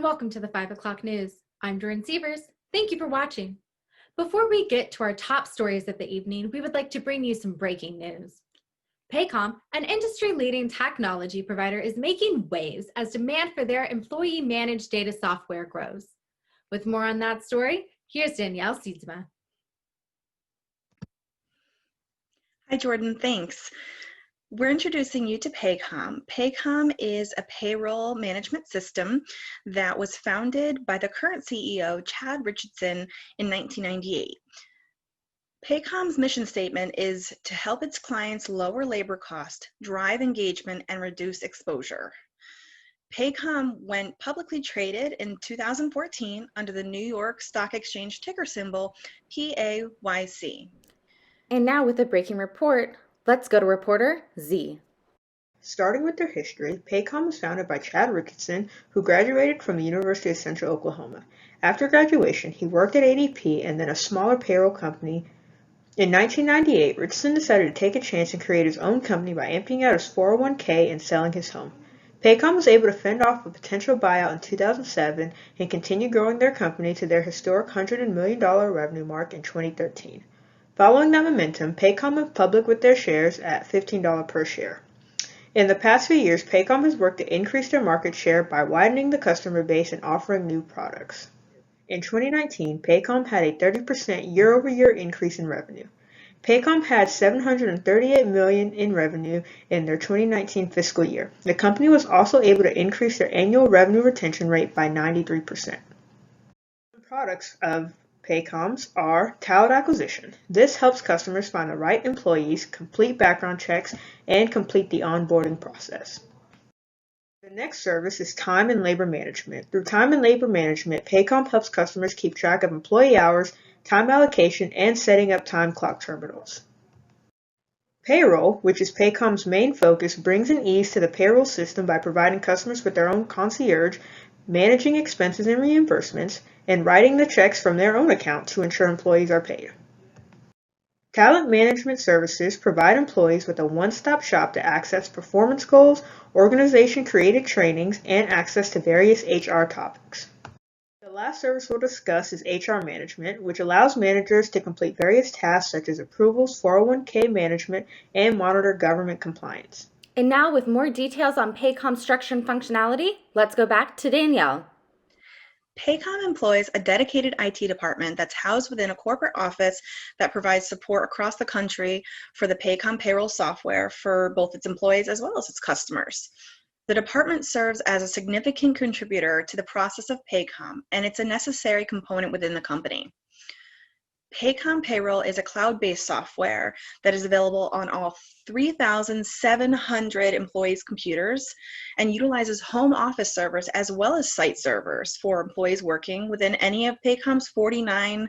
and welcome to the 5 o'clock news. I'm Doreen Sievers. Thank you for watching. Before we get to our top stories of the evening, we would like to bring you some breaking news. Paycom, an industry-leading technology provider, is making waves as demand for their employee-managed data software grows. With more on that story, here's Danielle Siedzma. Hi, Jordan. Thanks. We're introducing you to Paycom. Paycom is a payroll management system that was founded by the current CEO, Chad Richardson, in 1998. Paycom's mission statement is to help its clients lower labor cost, drive engagement, and reduce exposure. Paycom went publicly traded in 2014 under the New York Stock Exchange ticker symbol PAYC. And now with a breaking report, let's go to reporter Z. Starting with their history, Paycom was founded by Chad Richardson, who graduated from the University of Central Oklahoma. After graduation, he worked at ADP and then a smaller payroll company. In 1998, Richardson decided to take a chance and create his own company by emptying out his 401k and selling his home. Paycom was able to fend off a potential buyout in 2007 and continue growing their company to their historic $100 million revenue mark in 2013. Following that momentum, Paycom went public with their shares at $15 per share. In the past few years, Paycom has worked to increase their market share by widening the customer base and offering new products. In 2019, Paycom had a 30% year-over-year increase in revenue. Paycom had $738 million in revenue in their 2019 fiscal year. The company was also able to increase their annual revenue retention rate by 93%. Products of Paycoms are talent acquisition. This helps customers find the right employees, complete background checks, and complete the onboarding process. The next service is time and labor management. Through time and labor management, Paycom helps customers keep track of employee hours, time allocation, and setting up time clock terminals. Payroll, which is Paycom's main focus, brings an ease to the payroll system by providing customers with their own concierge, managing expenses and reimbursements, and writing the checks from their own account to ensure employees are paid. Talent management services provide employees with a one-stop shop to access performance goals, organization-created trainings, and access to various HR topics. The last service we'll discuss is HR management, which allows managers to complete various tasks such as approvals, 401k management, and monitor government compliance. And now with more details on Paycom's structure and functionality, let's go back to Danielle. Paycom employs a dedicated IT department that's housed within a corporate office that provides support across the country for the Paycom payroll software for both its employees as well as its customers. The department serves as a significant contributor to the process of Paycom, and it's a necessary component within the company. Paycom Payroll is a cloud-based software that is available on all 3,700 employees' computers and utilizes home office servers as well as site servers for employees working within any of Paycom's 49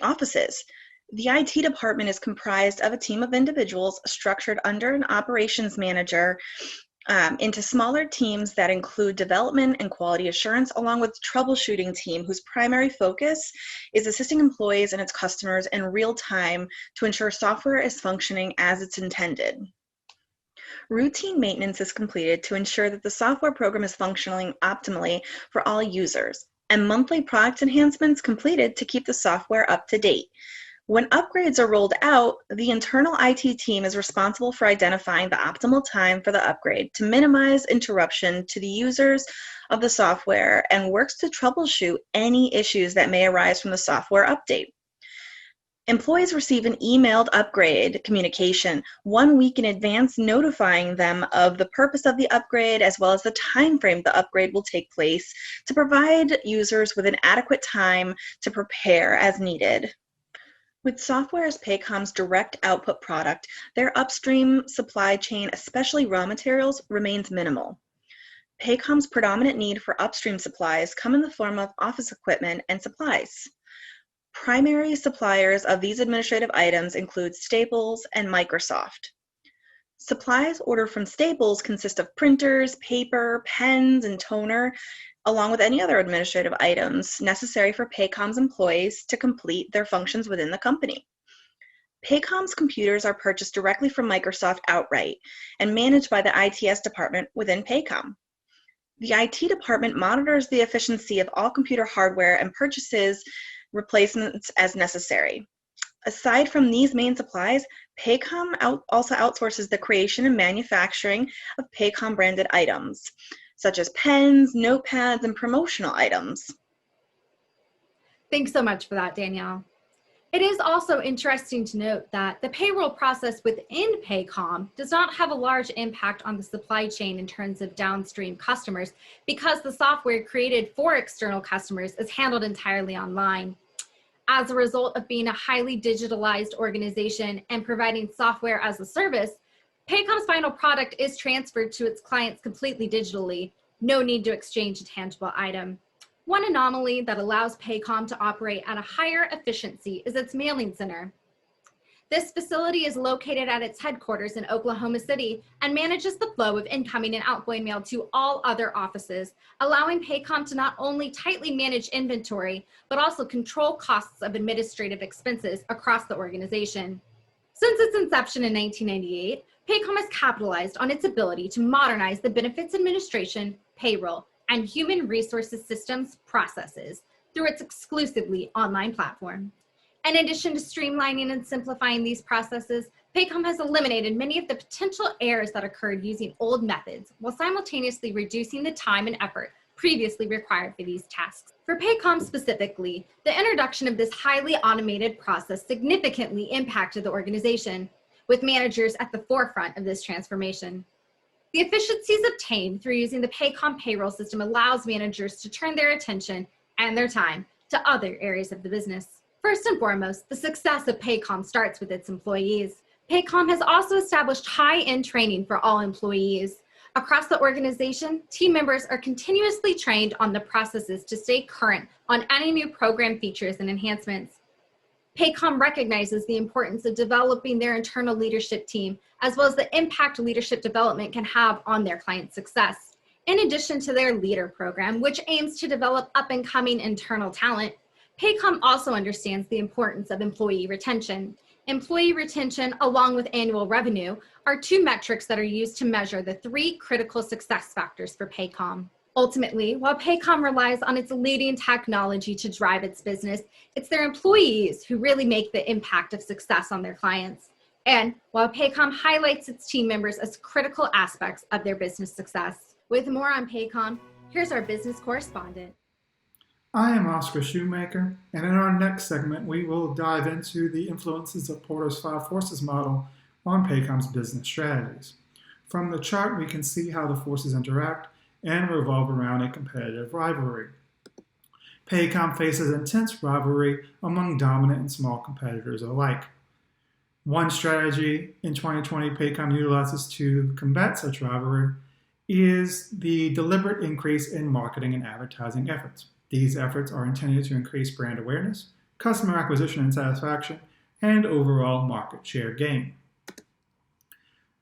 offices. The IT department is comprised of a team of individuals structured under an operations manager into smaller teams that include development and quality assurance, along with troubleshooting team whose primary focus is assisting employees and its customers in real time to ensure software is functioning as it's intended. Routine maintenance is completed to ensure that the software program is functioning optimally for all users, and monthly product enhancements completed to keep the software up to date. When upgrades are rolled out, the internal IT team is responsible for identifying the optimal time for the upgrade to minimize interruption to the users of the software and works to troubleshoot any issues that may arise from the software update. Employees receive an emailed upgrade communication 1 week in advance, notifying them of the purpose of the upgrade as well as the time frame the upgrade will take place to provide users with an adequate time to prepare as needed. With software as Paycom's direct output product, their upstream supply chain, especially raw materials, remains minimal. Paycom's predominant need for upstream supplies come in the form of office equipment and supplies. Primary suppliers of these administrative items include Staples and Microsoft. Supplies ordered from Staples consist of printers, paper, pens, and toner, along with any other administrative items necessary for Paycom's employees to complete their functions within the company. Paycom's computers are purchased directly from Microsoft outright and managed by the ITS department within Paycom. The IT department monitors the efficiency of all computer hardware and purchases replacements as necessary. Aside from these main supplies, Paycom also outsources the creation and manufacturing of Paycom branded items, such as pens, notepads, and promotional items. Thanks so much for that, Danielle. It is also interesting to note that the payroll process within Paycom does not have a large impact on the supply chain in terms of downstream customers because the software created for external customers is handled entirely online. As a result of being a highly digitalized organization and providing software as a service, Paycom's final product is transferred to its clients completely digitally. No need to exchange a tangible item. One anomaly that allows Paycom to operate at a higher efficiency is its mailing center. This facility is located at its headquarters in Oklahoma City and manages the flow of incoming and outgoing mail to all other offices, allowing Paycom to not only tightly manage inventory, but also control costs of administrative expenses across the organization. Since its inception in 1998, Paycom has capitalized on its ability to modernize the benefits administration, payroll, and human resources systems processes through its exclusively online platform. In addition to streamlining and simplifying these processes, Paycom has eliminated many of the potential errors that occurred using old methods while simultaneously reducing the time and effort previously required for these tasks. For Paycom specifically, the introduction of this highly automated process significantly impacted the organization, with managers at the forefront of this transformation. The efficiencies obtained through using the Paycom payroll system allows managers to turn their attention and their time to other areas of the business. First and foremost, the success of Paycom starts with its employees. Paycom has also established high-end training for all employees. Across the organization, team members are continuously trained on the processes to stay current on any new program features and enhancements. Paycom recognizes the importance of developing their internal leadership team, as well as the impact leadership development can have on their client success. In addition to their leader program, which aims to develop up-and-coming internal talent, Paycom also understands the importance of employee retention. Employee retention, along with annual revenue, are two metrics that are used to measure the three critical success factors for Paycom. Ultimately, while Paycom relies on its leading technology to drive its business, it's their employees who really make the impact of success on their clients. And while Paycom highlights its team members as critical aspects of their business success. With more on Paycom, here's our business correspondent. I am Oscar Shoemaker, and in our next segment, we will dive into the influences of Porter's Five Forces model on Paycom's business strategies. From the chart, we can see how the forces interact and revolve around a competitive rivalry. Paycom faces intense rivalry among dominant and small competitors alike. One strategy in 2020 Paycom utilizes to combat such rivalry is the deliberate increase in marketing and advertising efforts. These efforts are intended to increase brand awareness, customer acquisition and satisfaction, and overall market share gain.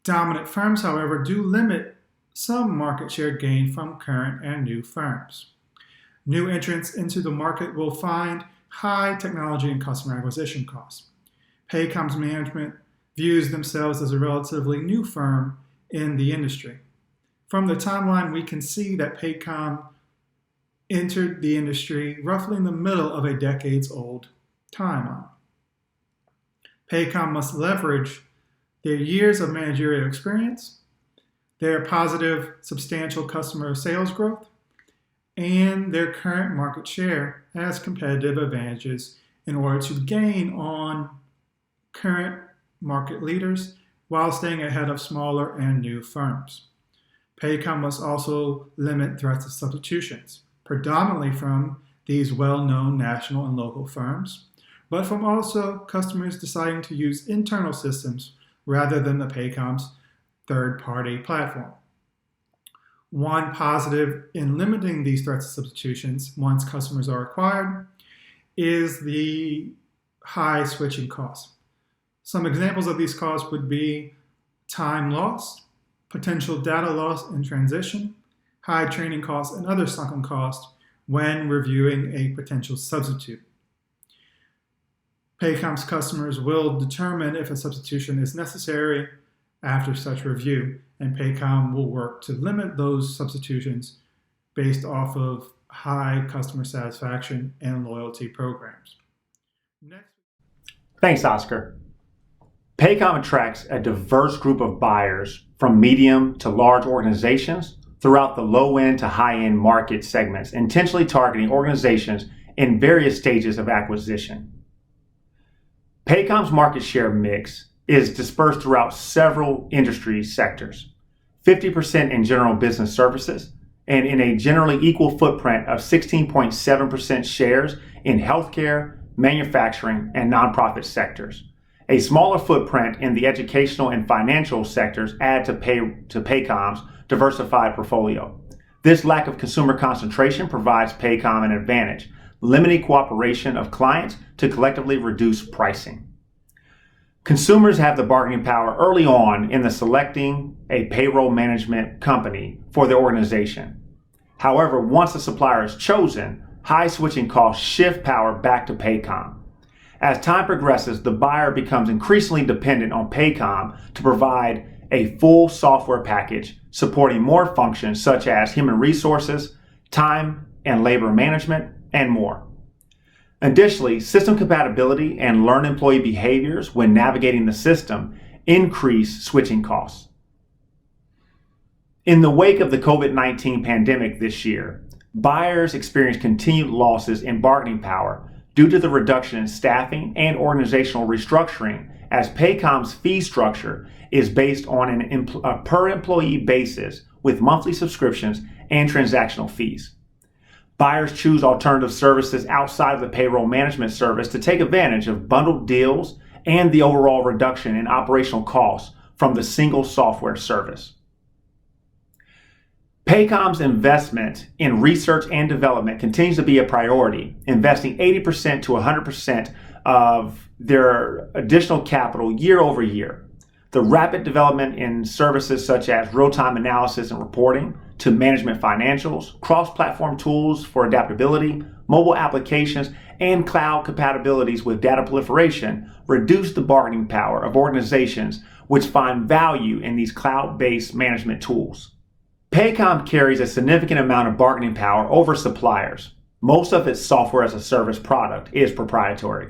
Dominant firms, however, do limit some market share gain from current and new firms. New entrants into the market will find high technology and customer acquisition costs. Paycom's management views themselves as a relatively new firm in the industry. From the timeline, we can see that Paycom entered the industry roughly in the middle of a decades-old timeline. Paycom must leverage their years of managerial experience, their positive, substantial customer sales growth, and their current market share as competitive advantages in order to gain on current market leaders while staying ahead of smaller and new firms. Paycom must also limit threats of substitutions, predominantly from these well-known national and local firms, but from also customers deciding to use internal systems rather than the Paycom's third-party platform. One positive in limiting these threats of substitutions once customers are acquired is the high switching costs. Some examples of these costs would be time loss, potential data loss in transition, high training costs, and other sunken costs when reviewing a potential substitute. Paycom's customers will determine if a substitution is necessary after such review, and Paycom will work to limit those substitutions based off of high customer satisfaction and loyalty programs. Next. Thanks, Oscar. Paycom attracts a diverse group of buyers from medium to large organizations throughout the low-end to high-end market segments, intentionally targeting organizations in various stages of acquisition. Paycom's market share mix is dispersed throughout several industry sectors, 50% in general business services, and in a generally equal footprint of 16.7% shares in healthcare, manufacturing, and nonprofit sectors. A smaller footprint in the educational and financial sectors add to Paycom's diversified portfolio. This lack of consumer concentration provides Paycom an advantage, limiting cooperation of clients to collectively reduce pricing. Consumers have the bargaining power early on in the selecting a payroll management company for their organization. However, once the supplier is chosen, high switching costs shift power back to Paycom. As time progresses, the buyer becomes increasingly dependent on Paycom to provide a full software package supporting more functions such as human resources, time and labor management, and more. Additionally, system compatibility and learned employee behaviors when navigating the system increase switching costs. In the wake of the COVID-19 pandemic this year, buyers experienced continued losses in bargaining power due to the reduction in staffing and organizational restructuring, as Paycom's fee structure is based on a per employee basis with monthly subscriptions and transactional fees. Buyers choose alternative services outside of the payroll management service to take advantage of bundled deals and the overall reduction in operational costs from the single software service. Paycom's investment in research and development continues to be a priority, investing 80% to 100% of their additional capital year over year. The rapid development in services such as real-time analysis and reporting to management financials, cross-platform tools for adaptability, mobile applications, and cloud compatibilities with data proliferation reduce the bargaining power of organizations which find value in these cloud-based management tools. Paycom carries a significant amount of bargaining power over suppliers. Most of its software as a service product is proprietary.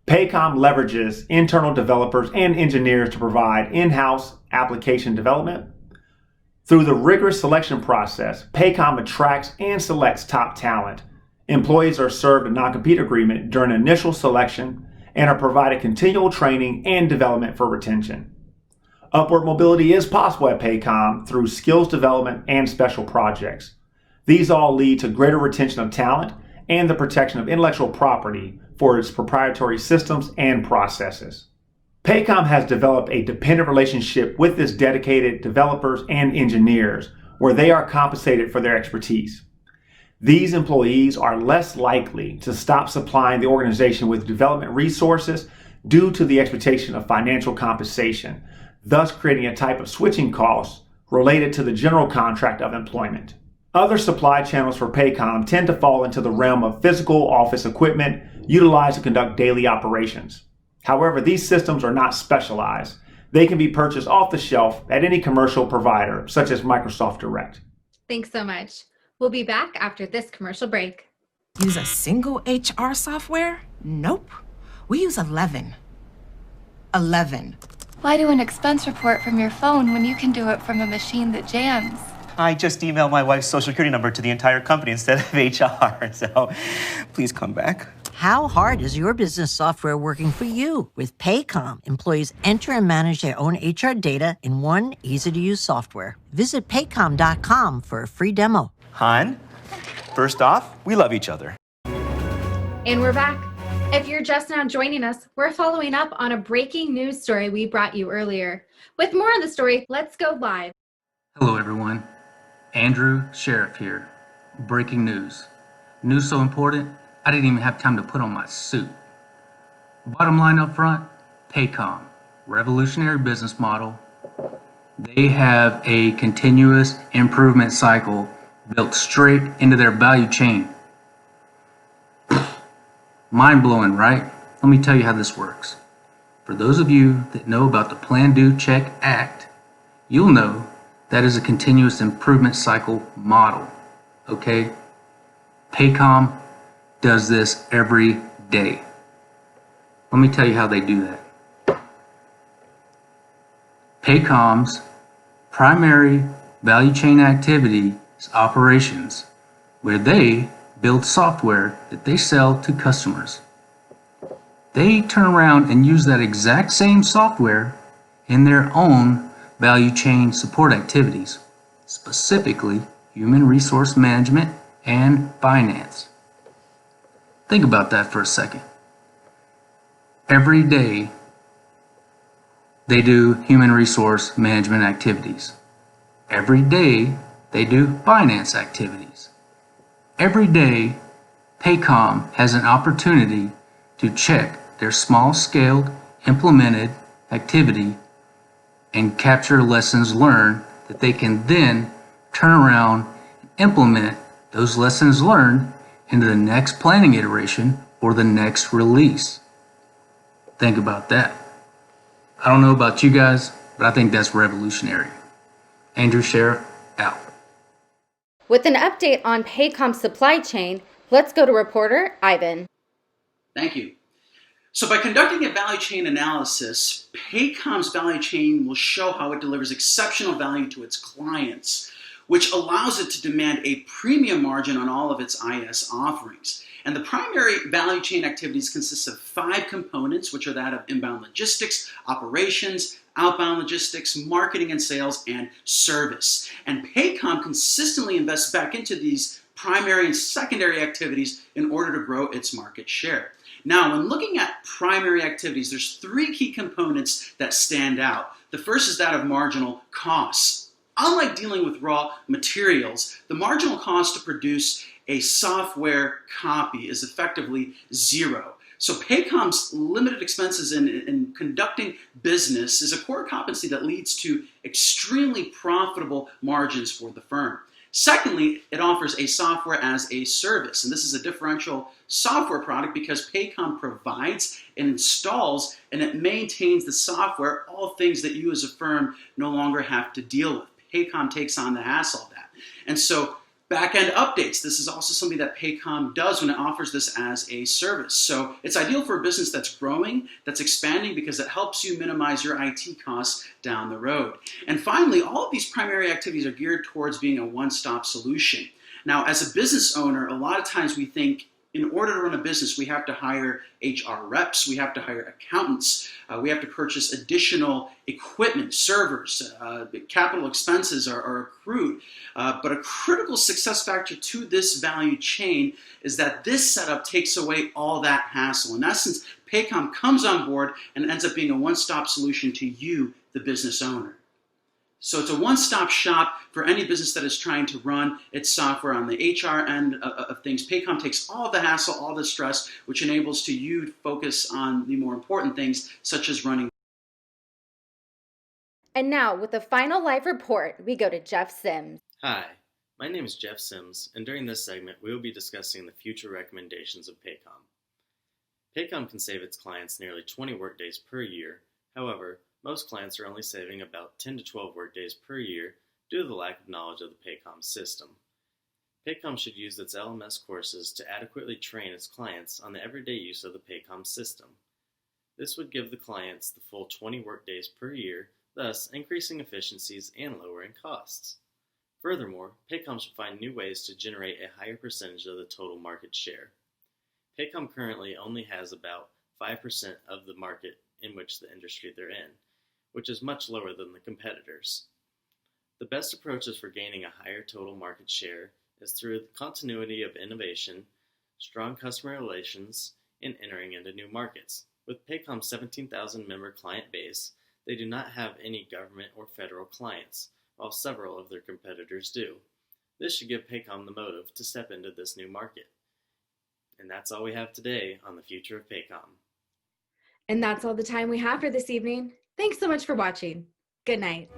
Paycom leverages internal developers and engineers to provide in-house application development. Through the rigorous selection process, Paycom attracts and selects top talent. Employees are served a non-compete agreement during initial selection and are provided continual training and development for retention. Upward mobility is possible at Paycom through skills development and special projects. These all lead to greater retention of talent and the protection of intellectual property for its proprietary systems and processes. Paycom has developed a dependent relationship with its dedicated developers and engineers, where they are compensated for their expertise. These employees are less likely to stop supplying the organization with development resources due to the expectation of financial compensation, thus creating a type of switching costs related to the general contract of employment. Other supply channels for Paycom tend to fall into the realm of physical office equipment utilized to conduct daily operations. However, these systems are not specialized. They can be purchased off the shelf at any commercial provider, such as Microsoft Direct. Thanks so much. We'll be back after this commercial break. Use a single HR software? Nope. We use 11. 11. Why do an expense report from your phone when you can do it from a machine that jams? I just emailed my wife's social security number to the entire company instead of HR, so please come back. How hard is your business software working for you? With Paycom, employees enter and manage their own HR data in one easy-to-use software. Visit paycom.com for a free demo. Han, first off, we love each other. And we're back. If you're just now joining us, we're following up on a breaking news story we brought you earlier. With more on the story, let's go live. Hello everyone, Andrew Sheriff here. Breaking news. News so important, I didn't even have time to put on my suit. Bottom line up front, Paycom, revolutionary business model. They have a continuous improvement cycle built straight into their value chain. Mind-blowing, right? Let me tell you how this works. For those of you that know about the Plan, Do, Check, Act, you'll know that is a continuous improvement cycle model. okay? Paycom does this every day. Let me tell you how they do that. Paycom's primary value chain activity is operations, where they build software that they sell to customers. They turn around and use that exact same software in their own value chain support activities, specifically human resource management and finance. Think about that for a second. Every day, they do human resource management activities. Every day, they do finance activities. Every day, Paycom has an opportunity to check their small-scaled implemented activity and capture lessons learned that they can then turn around and implement those lessons learned into the next planning iteration or the next release. Think about that. I don't know about you guys, but I think that's revolutionary. Andrew Sheriff, out. With an update on Paycom's supply chain, let's go to reporter Ivan. Thank you. So by conducting a value chain analysis, Paycom's value chain will show how it delivers exceptional value to its clients, which allows it to demand a premium margin on all of its IS offerings. And the primary value chain activities consist of 5 components, which are that of inbound logistics, operations, outbound logistics, marketing and sales, and service. And Paycom consistently invests back into these primary and secondary activities in order to grow its market share. Now, when looking at primary activities, there's 3 key components that stand out. The first is that of marginal costs. Unlike dealing with raw materials, the marginal cost to produce a software copy is effectively 0. So Paycom's limited expenses in conducting business is a core competency that leads to extremely profitable margins for the firm. Secondly, it offers a software as a service, and this is a differential software product because Paycom provides and installs and it maintains the software, all things that you as a firm no longer have to deal with. Paycom takes on the hassle of that. And so back-end updates, this is also something that Paycom does when it offers this as a service. So it's ideal for a business that's growing, that's expanding, because it helps you minimize your IT costs down the road. And finally, all of these primary activities are geared towards being a one-stop solution. Now, as a business owner, a lot of times we think in order to run a business, we have to hire HR reps, we have to hire accountants, we have to purchase additional equipment, servers, capital expenses are accrued. But a critical success factor to this value chain is that this setup takes away all that hassle. In essence, Paycom comes on board and ends up being a one-stop solution to you, the business owner. So it's a one-stop shop for any business that is trying to run its software on the HR end of things. Paycom takes all the hassle, all the stress, which enables to you to focus on the more important things, such as running. And now, with the final live report, we go to Jeff Sims. Hi, my name is Jeff Sims, and during this segment, we will be discussing the future recommendations of Paycom. Paycom can save its clients nearly 20 workdays per year. However, most clients are only saving about 10 to 12 workdays per year due to the lack of knowledge of the Paycom system. Paycom should use its LMS courses to adequately train its clients on the everyday use of the Paycom system. This would give the clients the full 20 workdays per year, thus increasing efficiencies and lowering costs. Furthermore, Paycom should find new ways to generate a higher percentage of the total market share. Paycom currently only has about 5% of the market in which the industry they're in, which is much lower than the competitors. The best approaches for gaining a higher total market share is through the continuity of innovation, strong customer relations, and entering into new markets. With Paycom's 17,000 member client base, they do not have any government or federal clients, while several of their competitors do. This should give Paycom the motive to step into this new market. And that's all we have today on the future of Paycom. And that's all the time we have for this evening. Thanks so much for watching. Good night.